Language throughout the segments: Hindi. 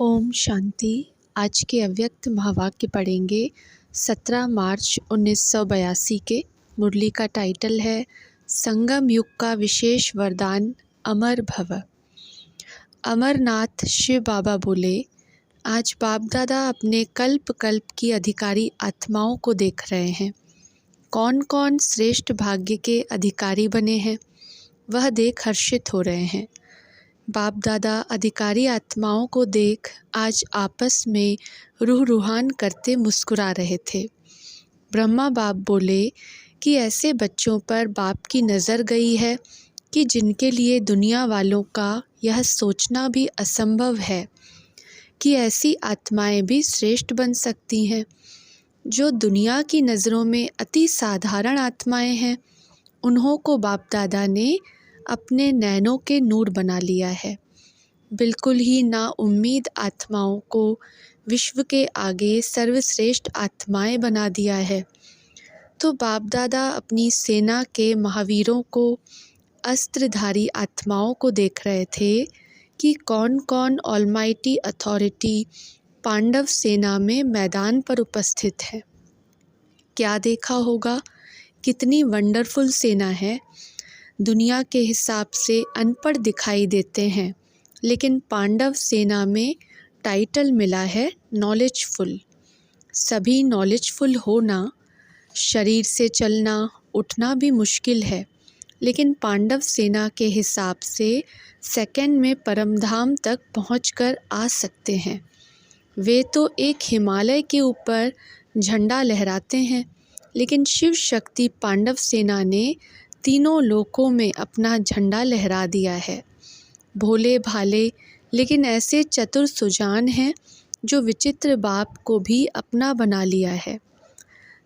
ओम शांति। आज के अव्यक्त महावाक्य पढ़ेंगे 17 मार्च 1982 के। मुरली का टाइटल है संगम युग का विशेष वरदान अमर भव। अमरनाथ शिव बाबा बोले, आज बाप दादा अपने कल्प कल्प की अधिकारी आत्माओं को देख रहे हैं। कौन कौन श्रेष्ठ भाग्य के अधिकारी बने हैं वह देख हर्षित हो रहे हैं। बाप दादा अधिकारी आत्माओं को देख आज आपस में रूह रूहान करते मुस्कुरा रहे थे। ब्रह्मा बाप बोले कि ऐसे बच्चों पर बाप की नज़र गई है कि जिनके लिए दुनिया वालों का यह सोचना भी असंभव है कि ऐसी आत्माएं भी श्रेष्ठ बन सकती हैं। जो दुनिया की नज़रों में अति साधारण आत्माएं हैं, उन्हों को बाप दादा ने अपने नैनों के नूर बना लिया है। बिल्कुल ही ना उम्मीद आत्माओं को विश्व के आगे सर्वश्रेष्ठ आत्माएं बना दिया है। तो बाप दादा अपनी सेना के महावीरों को, अस्त्रधारी आत्माओं को देख रहे थे कि कौन कौन ऑलमाइटी अथॉरिटी पांडव सेना में मैदान पर उपस्थित है। क्या देखा होगा, कितनी वंडरफुल सेना है। दुनिया के हिसाब से अनपढ़ दिखाई देते हैं, लेकिन पांडव सेना में टाइटल मिला है नॉलेजफुल। सभी नॉलेजफुल होना, शरीर से चलना उठना भी मुश्किल है, लेकिन पांडव सेना के हिसाब से सेकंड में परमधाम तक पहुंचकर आ सकते हैं। वे तो एक हिमालय के ऊपर झंडा लहराते हैं, लेकिन शिव शक्ति पांडव सेना ने तीनों लोकों में अपना झंडा लहरा दिया है। भोले भाले लेकिन ऐसे चतुर सुजान हैं जो विचित्र बाप को भी अपना बना लिया है।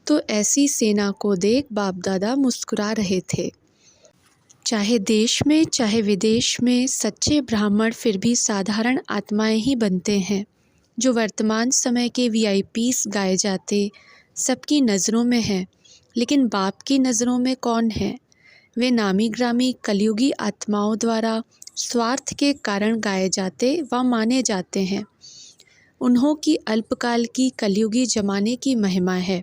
तो ऐसी सेना को देख बाप दादा मुस्कुरा रहे थे। चाहे देश में चाहे विदेश में सच्चे ब्राह्मण फिर भी साधारण आत्माएं ही बनते हैं। जो वर्तमान समय के वीआईपीस गाए जाते सबकी नज़रों में हैं, लेकिन बाप की नज़रों में कौन है? वे नामी ग्रामी कलयुगी आत्माओं द्वारा स्वार्थ के कारण गाए जाते व माने जाते हैं। उन्हों की अल्पकाल की कलयुगी जमाने की महिमा है।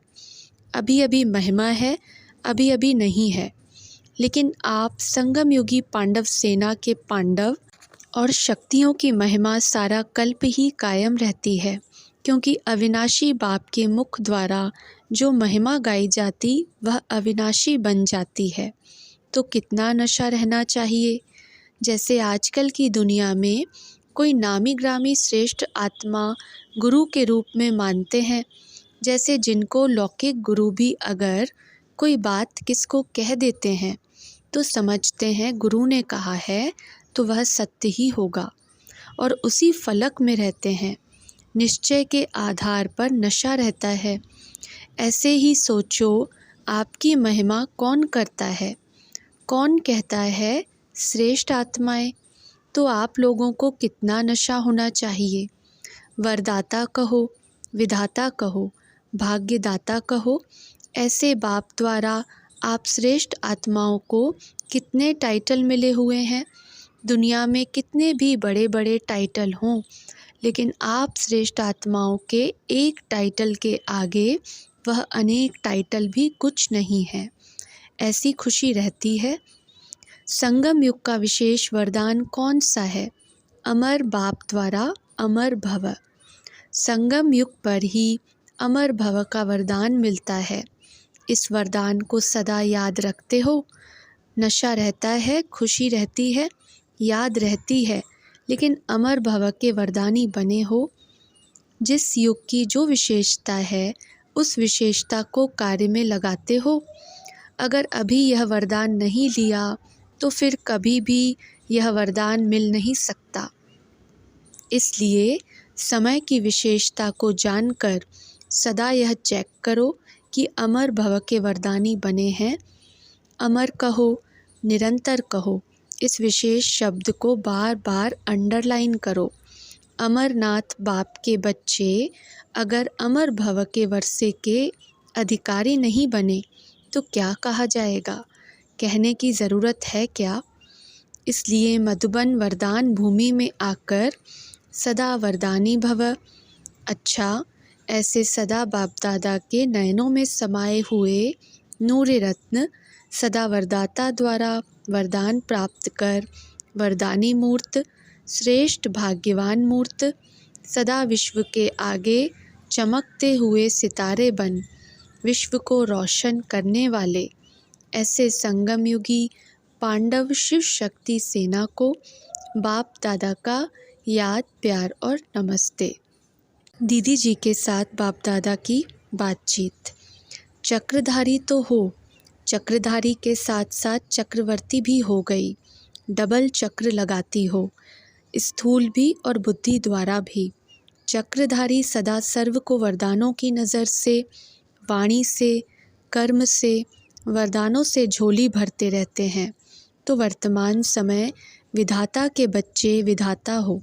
अभी अभी महिमा है, अभी अभी नहीं है। लेकिन आप संगम युगी पांडव सेना के पांडव और शक्तियों की महिमा सारा कल्प ही कायम रहती है, क्योंकि अविनाशी बाप के मुख द्वारा जो महिमा गाई जाती वह अविनाशी बन जाती है। तो कितना नशा रहना चाहिए। जैसे आजकल की दुनिया में कोई नामी ग्रामी श्रेष्ठ आत्मा गुरु के रूप में मानते हैं, जैसे जिनको लौकिक गुरु भी अगर कोई बात किसको कह देते हैं तो समझते हैं गुरु ने कहा है तो वह सत्य ही होगा, और उसी फलक में रहते हैं। निश्चय के आधार पर नशा रहता है। ऐसे ही सोचो, आपकी महिमा कौन करता है? कौन कहता है श्रेष्ठ आत्माएं? तो आप लोगों को कितना नशा होना चाहिए। वरदाता कहो, विधाता कहो, भाग्यदाता कहो, ऐसे बाप द्वारा आप श्रेष्ठ आत्माओं को कितने टाइटल मिले हुए हैं। दुनिया में कितने भी बड़े बड़े टाइटल हों, लेकिन आप श्रेष्ठ आत्माओं के एक टाइटल के आगे वह अनेक टाइटल भी कुछ नहीं है। ऐसी खुशी रहती है। संगम युग का विशेष वरदान कौन सा है? अमर बाप द्वारा अमर भव। संगम युग पर ही अमर भव का वरदान मिलता है। इस वरदान को सदा याद रखते हो। नशा रहता है, खुशी रहती है, याद रहती है, लेकिन अमर भव के वरदानी बने हो। जिस युग की जो विशेषता है उस विशेषता को कार्य में लगाते हो। अगर अभी यह वरदान नहीं लिया तो फिर कभी भी यह वरदान मिल नहीं सकता। इसलिए समय की विशेषता को जानकर सदा यह चेक करो कि अमर भव के वरदानी बने हैं। अमर कहो, निरंतर कहो। इस विशेष शब्द को बार बार अंडरलाइन करो। अमरनाथ बाप के बच्चे अगर अमर भव के वर्षे के अधिकारी नहीं बने तो क्या कहा जाएगा? कहने की ज़रूरत है क्या? इसलिए मधुबन वरदान भूमि में आकर सदा वरदानी भव। अच्छा, ऐसे सदा बाप दादा के नयनों में समाये हुए नूर रत्न सदा वरदाता द्वारा वरदान प्राप्त कर वरदानी मूर्त, श्रेष्ठ भाग्यवान मूर्त, सदा विश्व के आगे चमकते हुए सितारे बन विश्व को रोशन करने वाले ऐसे संगम युगी पांडव शिव शक्ति सेना को बाप दादा का याद, प्यार और नमस्ते। दीदी जी के साथ बाप दादा की बातचीत। चक्रधारी तो हो, चक्रधारी के साथ साथ चक्रवर्ती भी हो गई, डबल चक्र लगाती हो, स्थूल भी और बुद्धि द्वारा भी। चक्रधारी सदा सर्व को वरदानों की नज़र से, वाणी से, कर्म से, वरदानों से झोली भरते रहते हैं। तो वर्तमान समय विधाता के बच्चे विधाता हो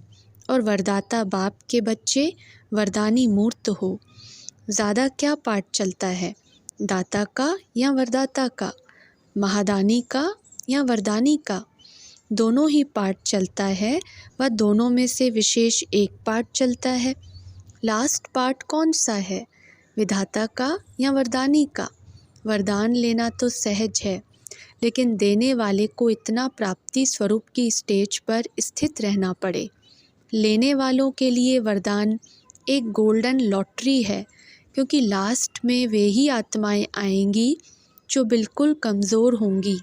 और वरदाता बाप के बच्चे वरदानी मूर्त हो। ज़्यादा क्या पाठ चलता है, दाता का या वरदाता का, महादानी का या वरदानी का? दोनों ही पाठ चलता है व दोनों में से विशेष एक पाठ चलता है। लास्ट पाठ कौन सा है, विधाता का या वरदानी का? वरदान लेना तो सहज है, लेकिन देने वाले को इतना प्राप्ति स्वरूप की स्टेज पर स्थित रहना पड़े। लेने वालों के लिए वरदान एक गोल्डन लॉटरी है, क्योंकि लास्ट में वे ही आत्माएं आएंगी जो बिल्कुल कमज़ोर होंगी,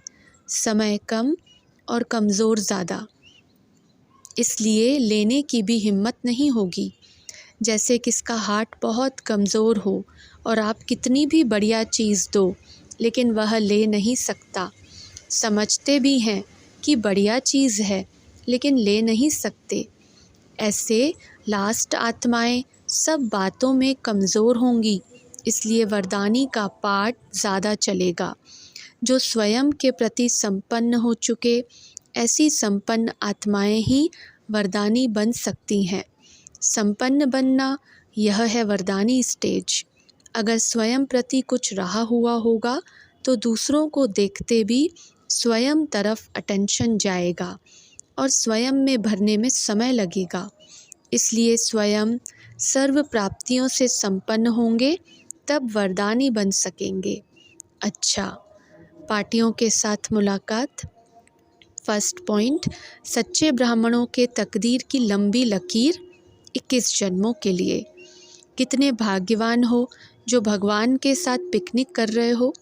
समय कम और कमज़ोर ज़्यादा, इसलिए लेने की भी हिम्मत नहीं होगी। जैसे किसका हार्ट बहुत कमज़ोर हो और आप कितनी भी बढ़िया चीज़ दो, लेकिन वह ले नहीं सकता। समझते भी हैं कि बढ़िया चीज़ है, लेकिन ले नहीं सकते। ऐसे लास्ट आत्माएं सब बातों में कमज़ोर होंगी, इसलिए वरदानी का पाठ ज़्यादा चलेगा। जो स्वयं के प्रति संपन्न हो चुके, ऐसी संपन्न आत्माएं ही वरदानी बन सकती हैं। संपन्न बनना यह है वरदानी स्टेज। अगर स्वयं प्रति कुछ रहा हुआ होगा तो दूसरों को देखते भी स्वयं तरफ अटेंशन जाएगा और स्वयं में भरने में समय लगेगा। इसलिए स्वयं सर्व प्राप्तियों से संपन्न होंगे, तब वरदानी बन सकेंगे। अच्छा, पार्टियों के साथ मुलाकात। फर्स्ट पॉइंट, सच्चे ब्राह्मणों के तकदीर की लंबी लकीर 21 जन्मों के लिए। कितने भाग्यवान हो जो भगवान के साथ पिकनिक कर रहे हो।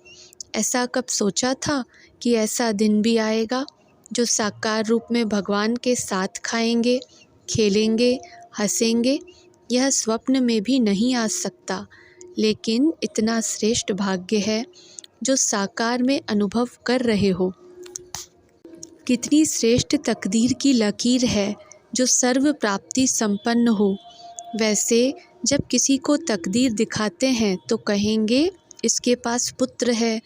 ऐसा कब सोचा था कि ऐसा दिन भी आएगा जो साकार रूप में भगवान के साथ खाएंगे, खेलेंगे, हंसेंगे। यह स्वप्न में भी नहीं आ सकता, लेकिन इतना श्रेष्ठ भाग्य है जो साकार में अनुभव कर रहे हो। कितनी श्रेष्ठ तकदीर की लकीर है जो सर्व प्राप्ति संपन्न हो। वैसे जब किसी को तकदीर दिखाते हैं तो कहेंगे इसके पास पुत्र है,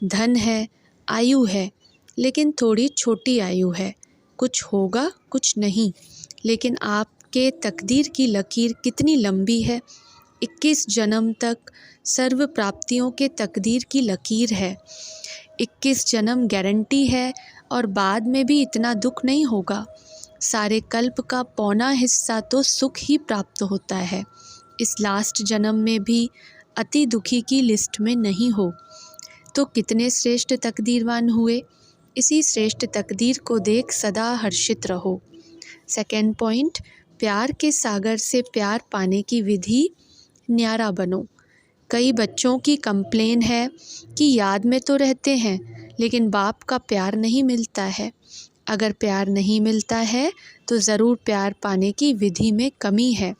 धन है, आयु है, लेकिन थोड़ी छोटी आयु है, कुछ होगा कुछ नहीं। लेकिन आपके तकदीर की लकीर कितनी लंबी है, 21 जन्म तक सर्व प्राप्तियों के तकदीर की लकीर है। 21 जन्म गारंटी है और बाद में भी इतना दुख नहीं होगा। सारे कल्प का पौना हिस्सा तो सुख ही प्राप्त होता है। इस लास्ट जन्म में भी अति दुखी की लिस्ट में नहीं हो, तो कितने श्रेष्ठ तकदीरवान हुए। इसी श्रेष्ठ तकदीर को देख सदा हर्षित रहो। सेकेंड पॉइंट, प्यार के सागर से प्यार पाने की विधि, न्यारा बनो। कई बच्चों की कंप्लेन है कि याद में तो रहते हैं, लेकिन बाप का प्यार नहीं मिलता है। अगर प्यार नहीं मिलता है तो ज़रूर प्यार पाने की विधि में कमी है।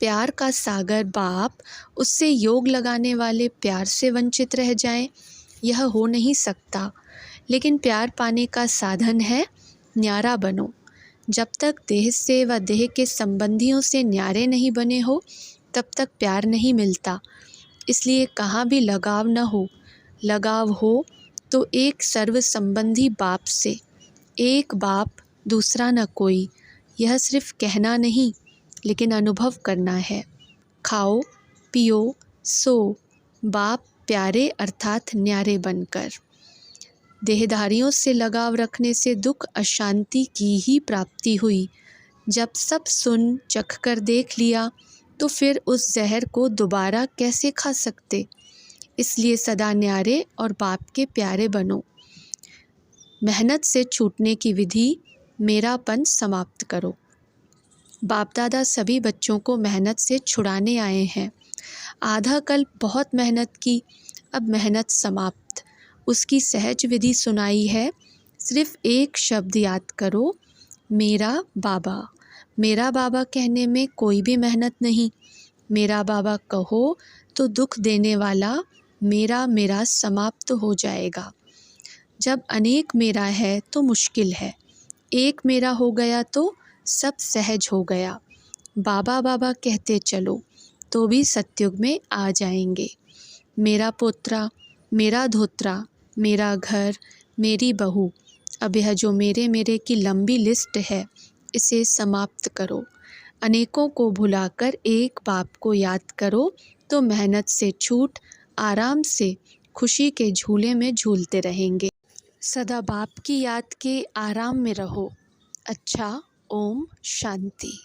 प्यार का सागर बाप उससे योग लगाने वाले प्यार से वंचित रह जाएं, यह हो नहीं सकता। लेकिन प्यार पाने का साधन है न्यारा बनो। जब तक देह से व देह के संबंधियों से न्यारे नहीं बने हो, तब तक प्यार नहीं मिलता। इसलिए कहाँ भी लगाव न हो। लगाव हो तो एक सर्व संबंधी बाप से, एक बाप दूसरा न कोई। यह सिर्फ कहना नहीं, लेकिन अनुभव करना है। खाओ पियो सो, बाप प्यारे अर्थात न्यारे बनकर। देहधारियों से लगाव रखने से दुख अशांति की ही प्राप्ति हुई। जब सब सुन चख कर देख लिया तो फिर उस जहर को दोबारा कैसे खा सकते। इसलिए सदा न्यारे और बाप के प्यारे बनो। मेहनत से छूटने की विधि, मेरापन समाप्त करो। बाप दादा सभी बच्चों को मेहनत से छुड़ाने आए हैं। आधा कल्प बहुत मेहनत की, अब मेहनत समाप्त। उसकी सहज विधि सुनाई है। सिर्फ एक शब्द याद करो, मेरा बाबा। मेरा बाबा कहने में कोई भी मेहनत नहीं। मेरा बाबा कहो तो दुख देने वाला मेरा मेरा समाप्त हो जाएगा। जब अनेक मेरा है तो मुश्किल है, एक मेरा हो गया तो सब सहज हो गया। बाबा बाबा कहते चलो तो भी सतयुग में आ जाएंगे। मेरा पोत्रा, मेरा धोत्रा, मेरा घर, मेरी बहू, अब यह जो मेरे मेरे की लंबी लिस्ट है, इसे समाप्त करो। अनेकों को भुलाकर एक बाप को याद करो तो मेहनत से छूट आराम से खुशी के झूले में झूलते रहेंगे। सदा बाप की याद के आराम में रहो। अच्छा, ओम शांति।